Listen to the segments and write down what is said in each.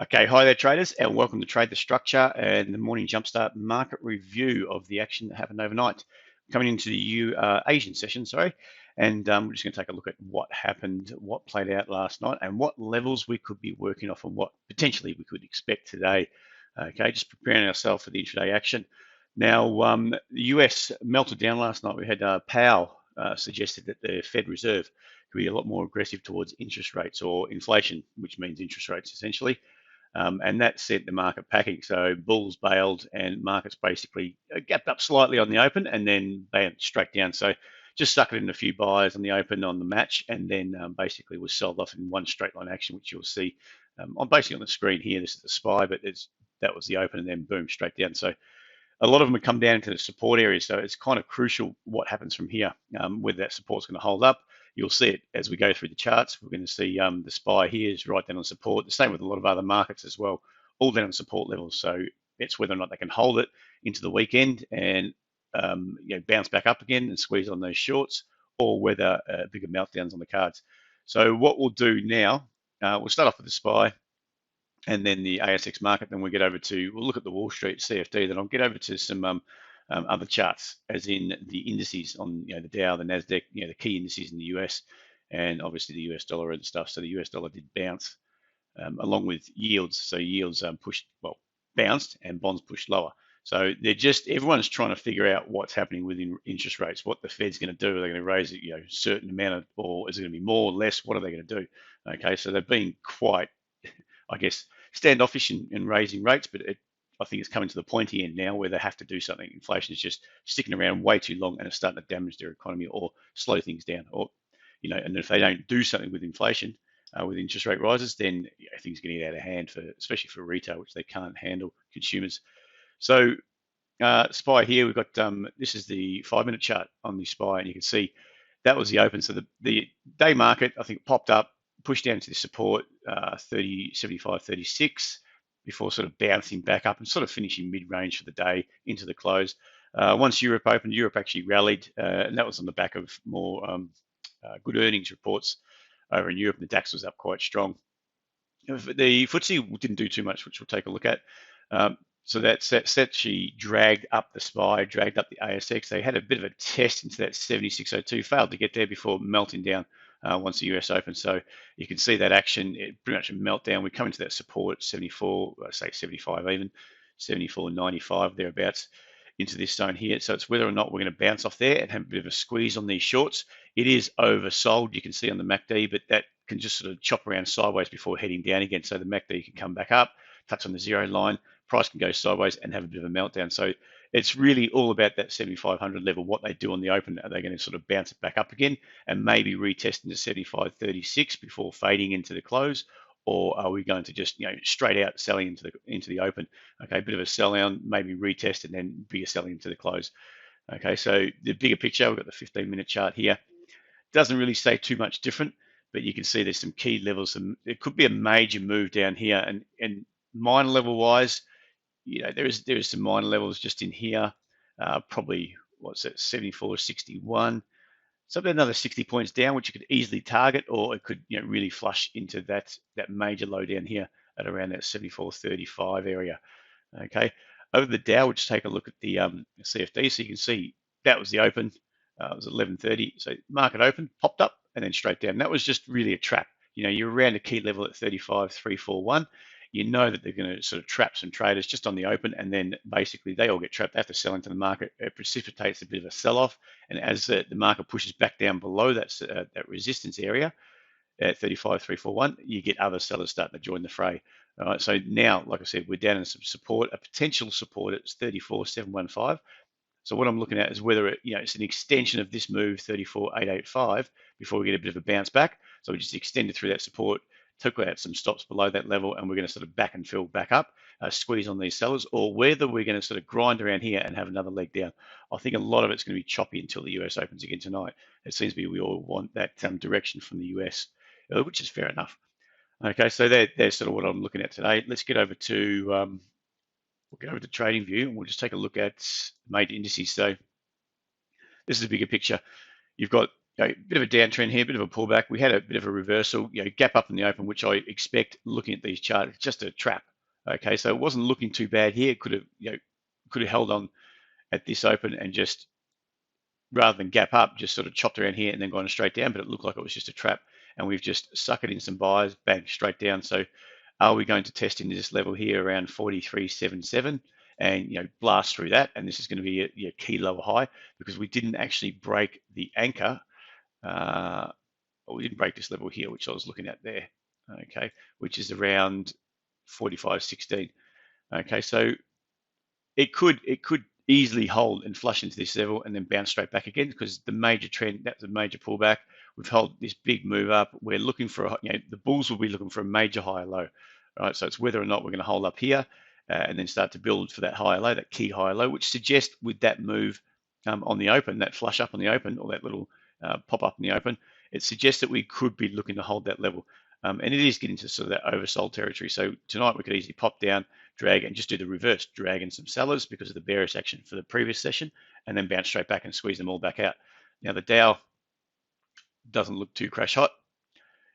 Okay, hi there traders, and welcome to Trade the Structure and the morning Jumpstart market review of the action that happened overnight. Coming into the Asian session, sorry, and we're just going to take a look at what happened, what played out last night, and what levels we could be working off and what potentially we could expect today. Okay, just preparing ourselves for the intraday action. Now, the US melted down last night. We had Powell suggested that the Fed Reserve could be a lot more aggressive towards interest rates or inflation, which means interest rates essentially. And that sent the market packing. So bulls bailed and markets basically gapped up slightly on the open and then bam, straight down. So just suckered in a few buys on the open on the match and then basically was sold off in one straight line action, which you'll see on basically on the screen here. This is the SPY, but that was the open and then boom, straight down. So a lot of them have come down to the support area. So it's kind of crucial what happens from here, whether that support's going to hold up. You'll see it as we go through the charts. We're going to see the SPY here is right down on support. The same with a lot of other markets as well, all down on support levels. So it's whether or not they can hold it into the weekend and bounce back up again and squeeze on those shorts, or whether bigger meltdowns on the cards. So what we'll do now, we'll start off with the SPY and then the ASX market. Then we'll look at the Wall Street CFD. Then I'll get over to some other charts, as in the indices on the Dow, the NASDAQ, the key indices in the US, and obviously the US dollar and stuff. So the US dollar did bounce along with yields. So yields bounced and bonds pushed lower. So everyone's trying to figure out what's happening with interest rates, what the Fed's going to do. Are they going to raise it, a certain amount, or is it going to be more or less? What are they going to do? Okay, so they've been quite, I guess, standoffish in raising rates, but I think it's coming to the pointy end now where they have to do something. Inflation is just sticking around way too long and it's starting to damage their economy or slow things down. And if they don't do something with inflation, with interest rate rises, then things get out of hand, especially for retail, which they can't handle, consumers. So SPY here, we've got, this is the 5-minute chart on the SPY, and you can see that was the open. So the day market, I think, popped up, pushed down to the support 75.36 before sort of bouncing back up and sort of finishing mid-range for the day into the close. Once Europe opened, Europe actually rallied, and that was on the back of more good earnings reports over in Europe, and the DAX was up quite strong. The FTSE didn't do too much, which we'll take a look at. So that actually dragged up the SPY, dragged up the ASX. They had a bit of a test into that 76.02, failed to get there before melting down once the US opened. So you can see that action, it pretty much a meltdown. We come into that support, 74, say 75 even, 74.95 thereabouts, into this zone here. So it's whether or not we're going to bounce off there and have a bit of a squeeze on these shorts. It is oversold, you can see on the MACD, but that can just sort of chop around sideways before heading down again. So the MACD can come back up, touch on the zero line, price can go sideways and have a bit of a meltdown. So it's really all about that 7,500 level, what they do on the open. Are they going to sort of bounce it back up again and maybe retest into 75.36 before fading into the close? Or are we going to just straight out selling into the open? Okay, a bit of a sell down, maybe retest and then bigger selling into the close. Okay, so the bigger picture, we've got the 15-minute chart here. Doesn't really say too much different, but you can see there's some key levels. It could be a major move down here, and minor level wise, there is some minor levels just in here. Probably what's that, 74.61. So about another 60 points down, which you could easily target, or it could really flush into that major low down here at around that 74.35 area. Okay, over the Dow, we'll just take a look at the CFD. So you can see that was the open. It was 11:30. So market open, popped up, and then straight down. That was just really a trap. You're around a key level at 35.341. You know that they're going to sort of trap some traders just on the open, and then basically they all get trapped. They have to sell into the market. It precipitates a bit of a sell-off, and as the market pushes back down below that resistance area at 35.341, you get other sellers starting to join the fray. All right, so now, like I said, we're down in some support, a potential support at 34.715. So what I'm looking at is whether it's an extension of this move, 34.885, before we get a bit of a bounce back. So we just extended through that support, took out some stops below that level, and we're going to sort of back and fill back up, squeeze on these sellers, or whether we're going to sort of grind around here and have another leg down. I think a lot of it's going to be choppy until the US opens again tonight. It seems to be we all want that direction from the US, which is fair enough. Okay, so there's sort of what I'm looking at today. Let's get over to we'll go over to Trading View, and we'll just take a look at major indices. So this is a bigger picture. You've got bit of a downtrend here, bit of a pullback. We had a bit of a reversal, gap up in the open, which I expect looking at these charts, just a trap. Okay, so it wasn't looking too bad here. It could have held on at this open and just rather than gap up, just sort of chopped around here and then gone straight down, but it looked like it was just a trap. And we've just suckered in some buys, bang, straight down. So are we going to test into this level here around 43.77 and blast through that? And this is going to be a key level high because we didn't actually break the anchor. We didn't break this level here, which I was looking at there. Okay, which is around 45.16. Okay, so it could easily hold and flush into this level and then bounce straight back again because the major trend, that's a major pullback. We've held this big move up. We're looking for, the bulls will be looking for a major higher low, right? So it's whether or not we're going to hold up here and then start to build for that higher low, that key higher low, which suggests with that move on the open, that flush up on the open or that little pop up in the open, it suggests that we could be looking to hold that level. And it is getting to sort of that oversold territory. So tonight we could easily pop down, drag, and just do the reverse, drag in some sellers because of the bearish action for the previous session, and then bounce straight back and squeeze them all back out. Now the Dow doesn't look too crash hot.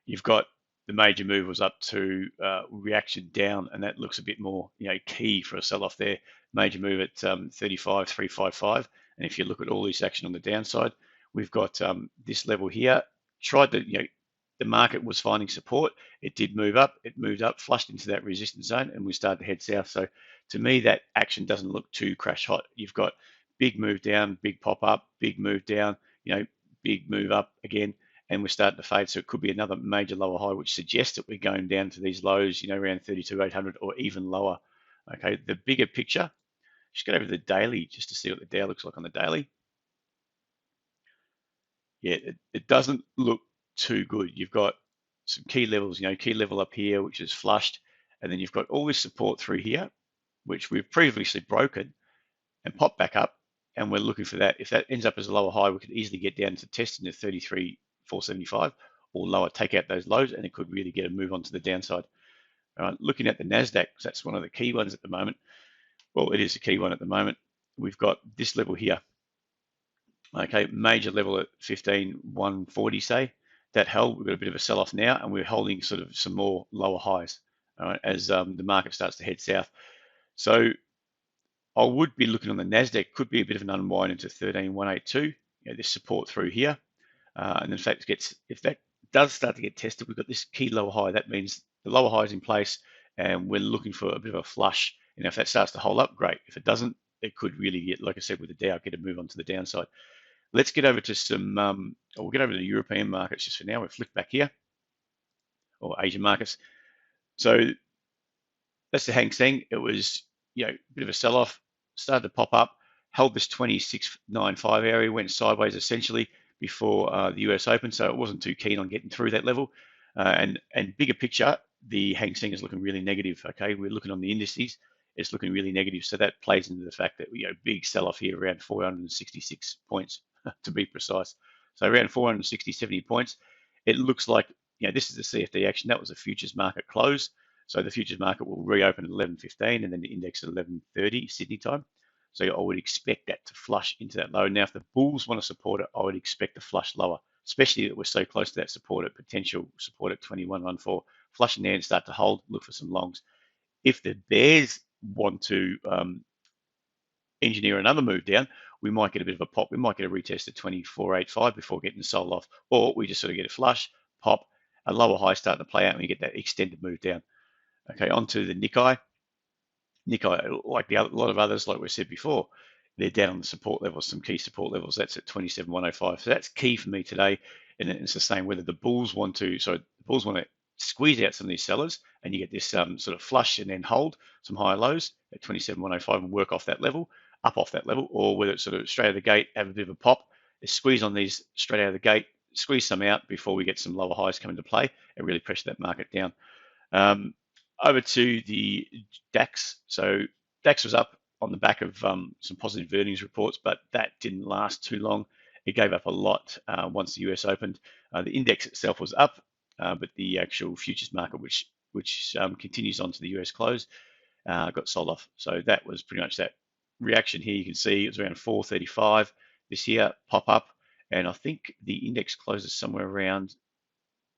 You've got the major move was up to reaction down, and that looks a bit more key for a sell-off there. Major move at 35,355, and if you look at all this action on the downside, we've got this level here. Tried to the market was finding support. It did move up. It moved up, flushed into that resistance zone, and we started to head south. So to me, that action doesn't look too crash hot. You've got big move down, big pop up, big move down, big move up again, and we're starting to fade. So it could be another major lower high, which suggests that we're going down to these lows, around 32,800 or even lower. Okay, the bigger picture, just go over to the daily just to see what the Dow looks like on the daily. Yeah, it doesn't look too good. You've got some key levels, key level up here, which is flushed, and then you've got all this support through here, which we've previously broken and popped back up, and we're looking for that. If that ends up as a lower high, we could easily get down to testing the 33,475 or lower, take out those lows, and it could really get a move onto the downside. All right, looking at the NASDAQ, that's one of the key ones at the moment. Well, it is a key one at the moment. We've got this level here. Okay, major level at 15,140, say. That held, we've got a bit of a sell-off now, and we're holding sort of some more lower highs, all right, as the market starts to head south. So I would be looking on the NASDAQ, could be a bit of an unwind into 13,182, this support through here. And in fact, if that does start to get tested, we've got this key lower high. That means the lower high is in place, and we're looking for a bit of a flush. And if that starts to hold up, great. If it doesn't, it could really get, like I said, with the Dow, get a move onto the downside. Let's get over to some, we'll get over to the European markets just for now. We've flicked back here, or Asian markets. So that's the Hang Seng. It was, a bit of a sell-off, started to pop up, held this 26.95 area, went sideways essentially before the US Open. So it wasn't too keen on getting through that level. And bigger picture, the Hang Seng is looking really negative. Okay, we're looking on the indices. It's looking really negative. So that plays into the fact that big sell-off here around 466 points to be precise. So around 460, 70 points. It looks like, this is the CFD action. That was a futures market close. So the futures market will reopen at 11:15 and then the index at 11:30 Sydney time. So I would expect that to flush into that low. Now, if the bulls want to support it, I would expect to flush lower, especially that we're so close to that support at potential support at 21.14. Flush in there and start to hold, look for some longs. If the bears want to engineer another move down, we might get a bit of a pop. We might get a retest at 24.85 before getting sold off, or we just sort of get a flush, pop, a lower high starting to play out, and we get that extended move down. Okay, onto the Nikkei. Nikkei, like a lot of others, like we said before, they're down on the support levels, some key support levels. That's at 27.105. So that's key for me today. And it's the same whether the bulls want to, so the bulls want to squeeze out some of these sellers, and you get this sort of flush and then hold some higher lows at 27.105 and work off that level, up off that level, or whether it's sort of straight out of the gate, have a bit of a pop, squeeze on these straight out of the gate, squeeze some out before we get some lower highs come into play and really pressure that market down. Over to the DAX. So DAX was up on the back of some positive earnings reports, but that didn't last too long. It gave up a lot once the US opened. The index itself was up, but the actual futures market, which continues on to the US close, got sold off. So that was pretty much that reaction here. You can see it was around 435 this year, pop up, and I think the index closes somewhere around,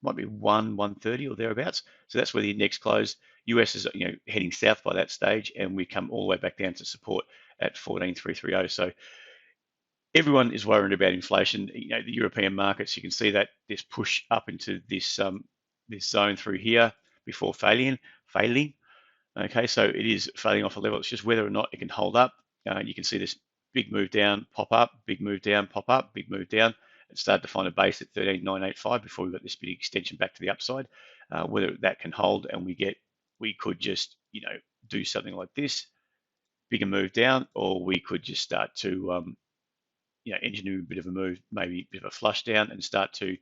might be 130 or thereabouts. So that's where the index closed. US is heading south by that stage, and we come all the way back down to support at 14,330. So everyone is worried about inflation. The European markets, you can see that this push up into this zone through here before failing. Okay, so it is failing off a level. It's just whether or not it can hold up. You can see this big move down, pop up, big move down, pop up, big move down. It started to find a base at 13,985 before we got this big extension back to the upside. Whether that can hold and we could just do something like this, bigger move down, or we could just start to engineer a bit of a move, maybe a bit of a flush down, and start to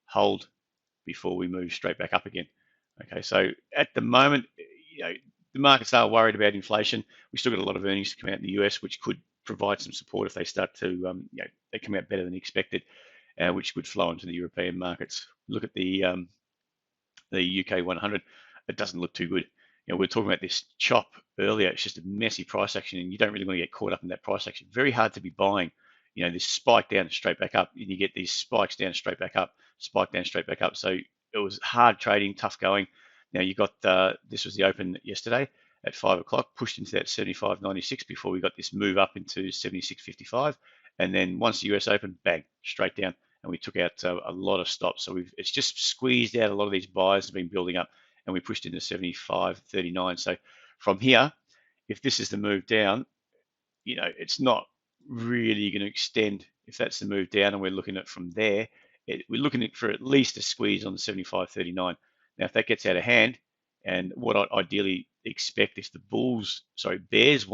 hold before we move straight back up again. Okay, so at the moment, the markets are worried about inflation. We still got a lot of earnings to come out in the US, which could provide some support if they start to, they come out better than expected, which could flow into the European markets. Look at the UK 100. It doesn't look too good. We were talking about this chop earlier. It's just a messy price action, and you don't really want to get caught up in that price action. Very hard to be buying. This spike down and straight back up, and you get these spikes down, straight back up, spike down, straight back up. So it was hard trading, tough going. Now you got this was the open yesterday at 5 o'clock, pushed into that 75.96 before we got this move up into 76.55, and then once the US opened, bang, straight down, and we took out a lot of stops. So it's just squeezed out a lot of these buys have been building up, and we pushed into 75.39. So from here, if this is the move down, it's not really going to extend. If that's the move down and we're looking at from there, we're looking at for at least a squeeze on the 75.39. Now, if that gets out of hand, and what I'd ideally expect if the bears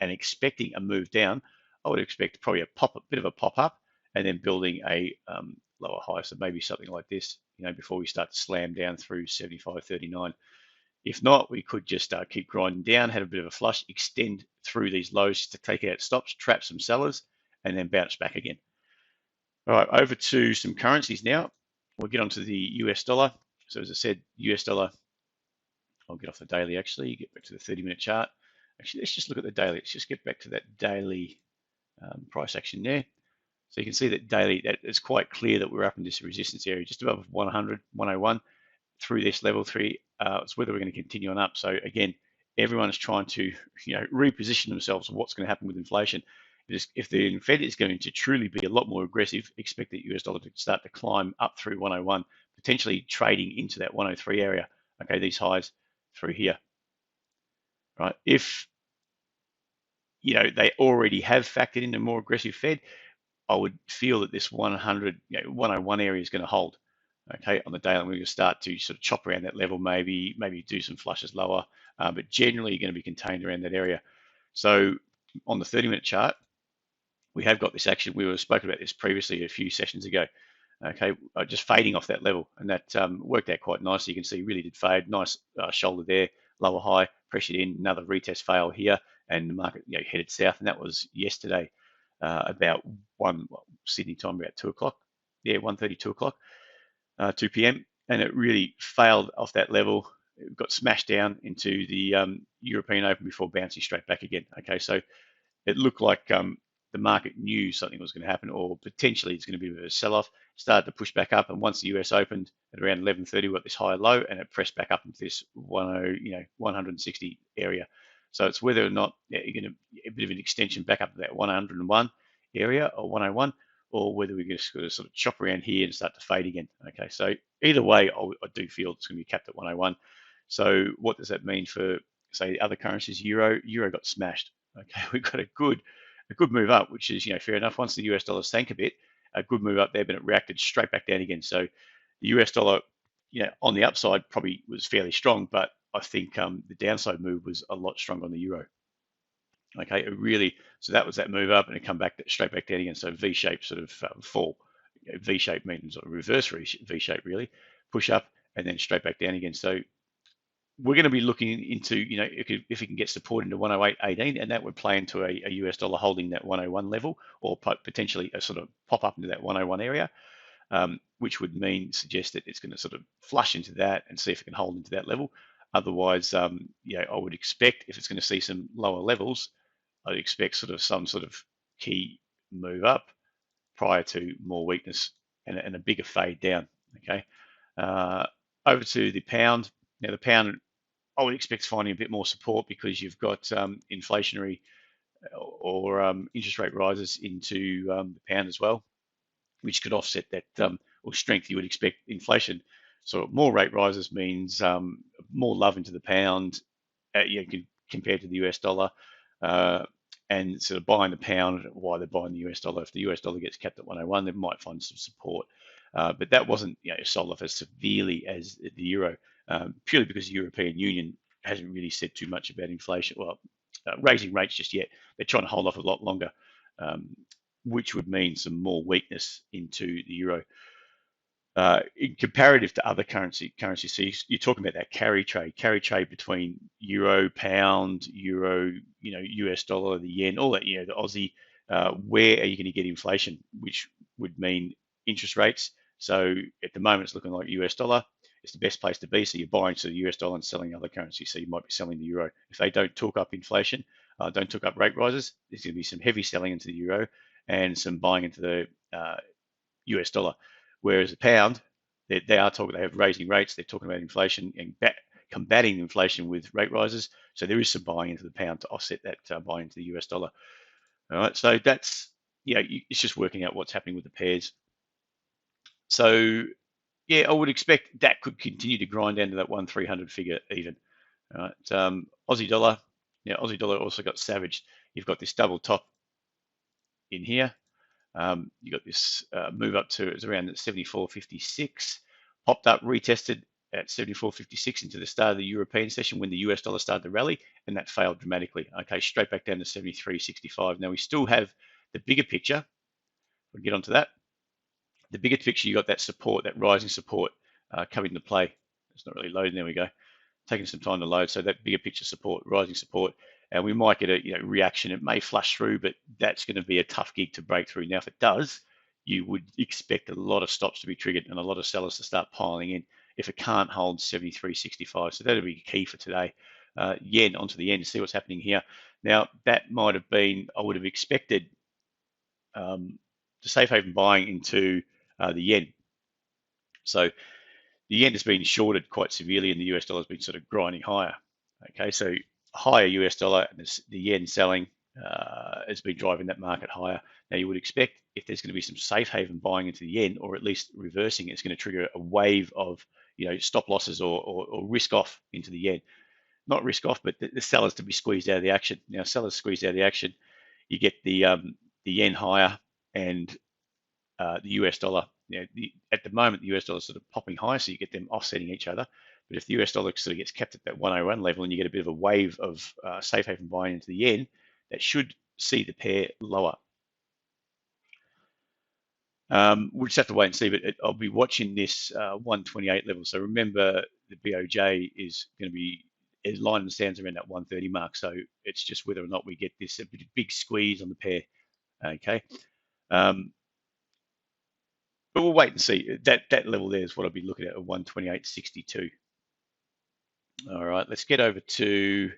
and expecting a move down, I would expect probably a bit of a pop up, and then building a lower high. So maybe something like this, before we start to slam down through 75.39. If not, we could just keep grinding down, have a bit of a flush, extend through these lows to take out stops, trap some sellers, and then bounce back again. All right, over to some currencies now. We'll get onto the US dollar. So as I said, US dollar, I'll get off the daily actually, get back to the 30-minute chart. Actually, let's just look at the daily. Let's just get back to that daily price action there. So you can see that daily, that it's quite clear that we're up in this resistance area, just above 100, 101. Through this level 3, it's whether we're going to continue on up. So again, everyone's trying to reposition themselves on what's going to happen with inflation. If the Fed is going to truly be a lot more aggressive, expect the US dollar to start to climb up through 101, potentially trading into that 103 area. Okay, these highs through here. Right? If they already have factored in a more aggressive Fed, I would feel that this 100, 101 area is going to hold. Okay, on the daily, we're going to start to sort of chop around that level, maybe do some flushes lower, but generally you're going to be contained around that area. So on the 30-minute chart, we have got this action. We were spoken about this previously a few sessions ago. Okay, just fading off that level, and that worked out quite nicely. You can see really did fade. Nice shoulder there, lower high, pressured in, another retest fail here, and the market headed south, and that was yesterday about Sydney time, about 2 o'clock. Yeah, 1:30, 2 o'clock. 2 p.m. and it really failed off that level. It got smashed down into the European Open before bouncing straight back again. Okay, so it looked like the market knew something was going to happen, or potentially it's going to be a sell-off. Started to push back up, and once the US opened at around 11:30, we got this high low, and it pressed back up into this 160 area. So it's whether or not you're going to a bit of an extension back up to that 101 area or 101. Or whether we're going to sort of chop around here and start to fade again. Okay, so either way, I do feel it's going to be capped at 101. So what does that mean for, say, other currencies? Euro got smashed. Okay, we've got a good move up, which is fair enough. Once the US dollar sank a bit, a good move up there, but it reacted straight back down again. So the US dollar, on the upside probably was fairly strong, but I think the downside move was a lot stronger on the euro. Okay, so that was that move up, and it come back straight back down again. So V-shape sort of fall. V-shape means a reverse V-shape really, push up and then straight back down again. So we're going to be looking into, if we can get support into 108.18, and that would play into a US dollar holding that 101 level, or potentially a sort of pop up into that 101 area, which would suggest that it's going to sort of flush into that and see if it can hold into that level. Otherwise, I would expect if it's going to see some lower levels, I'd expect some sort of key move up, prior to more weakness and a bigger fade down. Okay, over to the pound. Now the pound, I would expect finding a bit more support because you've got inflationary or interest rate rises into the pound as well, which could offset that or strength you would expect inflation. So more rate rises means more love into the pound, compared to the US dollar, uh, and sort of buying the pound while they're buying the US dollar. If the US dollar gets capped at 101, they might find some support. But that wasn't sold off as severely as the euro, purely because the European Union hasn't really said too much about inflation. Well, raising rates just yet. They're trying to hold off a lot longer, which would mean some more weakness into the euro. In comparative to other currencies, so you're talking about that carry trade between euro, pound, euro, US dollar, the yen, all that, the Aussie. Where are you going to get inflation? Which would mean interest rates. So at the moment, it's looking like US dollar. It's the best place to be. So you're buying to the US dollar and selling other currencies. So you might be selling the euro. If they don't talk up inflation, don't talk up rate rises, there's going to be some heavy selling into the euro and some buying into the US dollar. Whereas the pound, they have raising rates, they're talking about inflation and combating inflation with rate rises. So there is some buying into the pound to offset that buying into the US dollar. All right, so that's, it's just working out what's happening with the pairs. So yeah, I would expect that could continue to grind down to that 1,300 figure even. All right, Aussie dollar, Aussie dollar also got savaged. You've got this double top in here. You got this move up to, it's around 74.56, popped up, retested at 74.56 into the start of the European session when the US dollar started to rally, and that failed dramatically. Okay, straight back down to 73.65. Now we still have the bigger picture. We'll get onto that. The bigger picture, you got that support, that rising support coming into play. It's not really loading. There we go. Taking some time to load. So that bigger picture support, rising support, and we might get a reaction. It may flush through, but that's going to be a tough gig to break through. Now, if it does, you would expect a lot of stops to be triggered and a lot of sellers to start piling in if it can't hold 73.65. So that'll be key for today. Yen, onto the yen to see what's happening here. Now, that might have been, I would have expected the safe haven buying into the yen. So the yen has been shorted quite severely and the US dollar has been sort of grinding higher. Okay, so higher US dollar and the yen selling has been driving that market higher. Now you would expect if there's going to be some safe haven buying into the yen, or at least reversing, it's going to trigger a wave of stop losses or risk off into the yen. Not risk off, but the sellers to be squeezed out of the action. Now sellers squeezed out of the action, you get the yen higher and the US dollar. At the moment, the US dollar is sort of popping high, so you get them offsetting each other. But if the US dollar sort of gets kept at that 101 level and you get a bit of a wave of safe haven buying into the yen, that should see the pair lower. We'll just have to wait and see, but I'll be watching this 128 level. So remember, the BOJ is going to be, as line in the sands around that 130 mark. So it's just whether or not we get this a big squeeze on the pair. Okay. But we'll wait and see. That level there is what I'll be looking at 128.62. All right, let's get over to,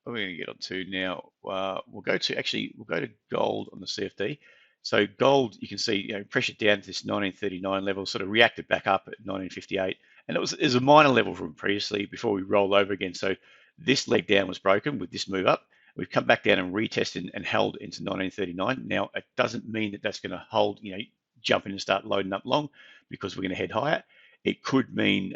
what we're going to get on to now. We'll go to gold on the CFD. So gold, you can see, pressured down to this 1939 level, sort of reacted back up at 1958, and it was a minor level from previously before we rolled over again. So this leg down was broken with this move up. We've come back down and retested and held into 1939. Now, it doesn't mean that that's going to hold, jump in and start loading up long because we're going to head higher. It could mean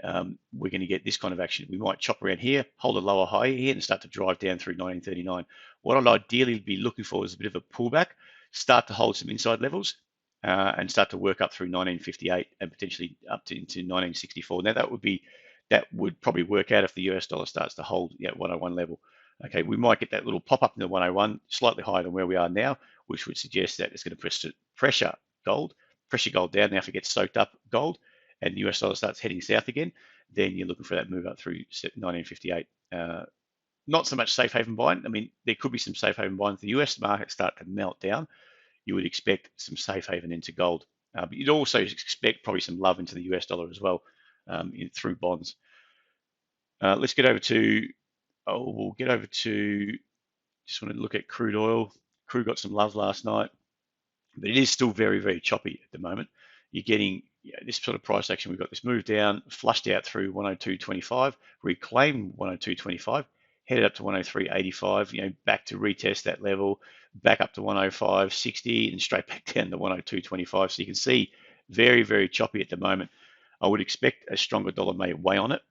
we're going to get this kind of action. We might chop around here, hold a lower high here, and start to drive down through 1939. What I'd ideally be looking for is a bit of a pullback, start to hold some inside levels, and start to work up through 1958 and potentially up into 1964. Now, that would probably work out if the US dollar starts to hold 101 level. Okay, we might get that little pop up in the 101, slightly higher than where we are now, which would suggest that it's going to pressure gold down. Now, if it gets soaked up gold and the US dollar starts heading south again, then you're looking for that move up through 1958. Not so much safe haven buying. I mean, there could be some safe haven buying. If the US market start to melt down, you would expect some safe haven into gold. But you'd also expect probably some love into the US dollar as well through bonds. Let's get over to, just want to look at crude oil. Crude got some love last night, but it is still very, very choppy at the moment. You're getting this sort of price action. We've got this move down, flushed out through 102.25, reclaimed 102.25, headed up to 103.85, back to retest that level, back up to 105.60, and straight back down to 102.25. So you can see very, very choppy at the moment. I would expect a stronger dollar may weigh on it,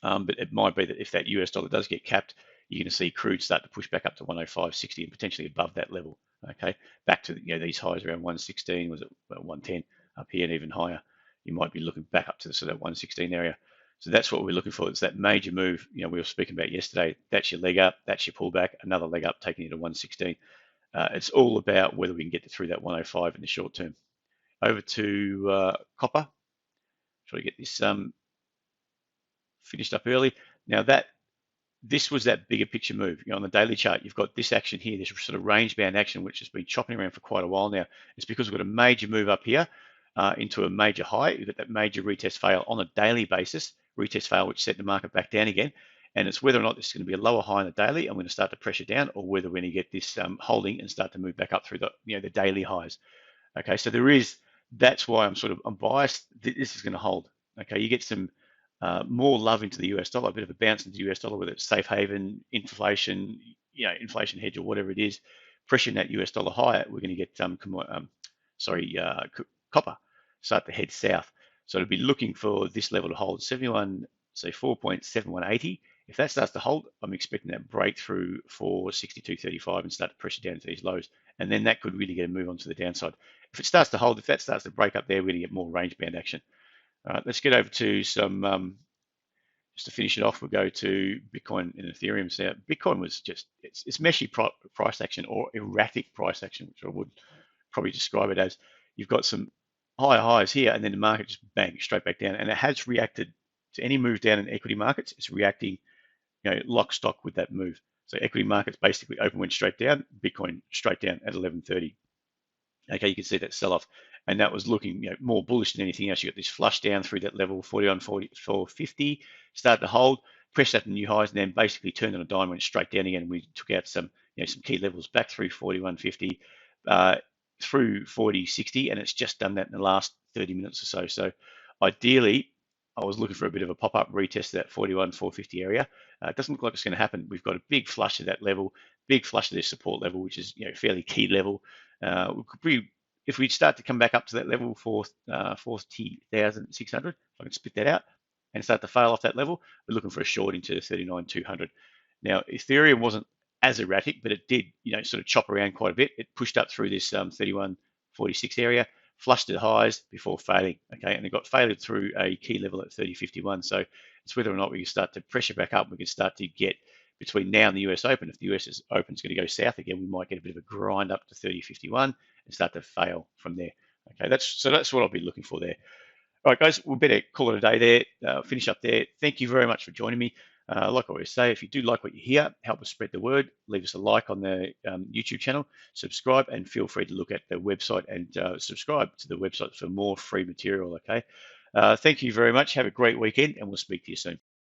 but it might be that if that US dollar does get capped, you're going to see crude start to push back up to 105.60 and potentially above that level. Okay, back to these highs around 116, was it 110 up here and even higher. You might be looking back up to the sort of 116 area. So that's what we're looking for. It's that major move. We were speaking about yesterday. That's your leg up. That's your pullback. Another leg up, taking you to 116. It's all about whether we can get through that 105 in the short term. Over to copper. Try to get this finished up early. Now this was that bigger picture move. On the daily chart, you've got this action here, this sort of range bound action, which has been chopping around for quite a while now. It's because we've got a major move up here into a major high. We've got that major retest fail on a daily basis, retest fail, which set the market back down again. And it's whether or not this is going to be a lower high on the daily, and we're going to start to pressure down, or whether we're going to get this holding and start to move back up through the daily highs. Okay, so that's why I'm biased. This is going to hold. Okay, you get some more love into the US dollar, a bit of a bounce into the US dollar, whether it's safe haven, inflation, inflation hedge or whatever it is, pressuring that US dollar higher, we're going to get copper start to head south. So to be looking for this level to hold 71, say 4.7180. If that starts to hold, I'm expecting that breakthrough for 62.35 and start to pressure down to these lows. And then that could really get a move on to the downside. If it starts to hold, if that starts to break up there, we're going to get more range bound action. All right, let's get over to some, just to finish it off, we'll go to Bitcoin and Ethereum. So Bitcoin was it's meshy price action or erratic price action, which I would probably describe it as. You've got some higher highs here, and then the market just bang straight back down, and it has reacted to any move down in equity markets. It's reacting, lock stock with that move. So equity markets basically open, went straight down, Bitcoin straight down at 11:30. Okay, you can see that sell-off, and that was looking more bullish than anything else. You got this flush down through that level 41.44.50, started to hold, pressed up the new highs, and then basically turned on a dime, went straight down again. We took out some some key levels back through 41.50, through 40.60, and it's just done that in the last 30 minutes or so. So ideally, I was looking for a bit of a pop-up retest of that 41.450 area. It doesn't look like it's going to happen. We've got a big flush of that level, big flush of this support level, which is fairly key level. If we start to come back up to that level for 40,600, if I can spit that out, and start to fail off that level, we're looking for a short into 39,200. Now, Ethereum wasn't as erratic, but it did sort of chop around quite a bit. It pushed up through this 31.46 area, flushed at highs before failing, okay, and it got failed through a key level at 30.51. So it's whether or not we can start to pressure back up. We can start to get between now and the US Open. If the US Open is going to go south again, we might get a bit of a grind up to 30.51 and start to fail from there. Okay, that's what I'll be looking for there. All right, guys, we'll better call it a day there. Finish up there. Thank you very much for joining me. Like I always say, if you do like what you hear, help us spread the word. Leave us a like on the YouTube channel, subscribe, and feel free to look at the website and subscribe to the website for more free material, okay? Thank you very much. Have a great weekend, and we'll speak to you soon.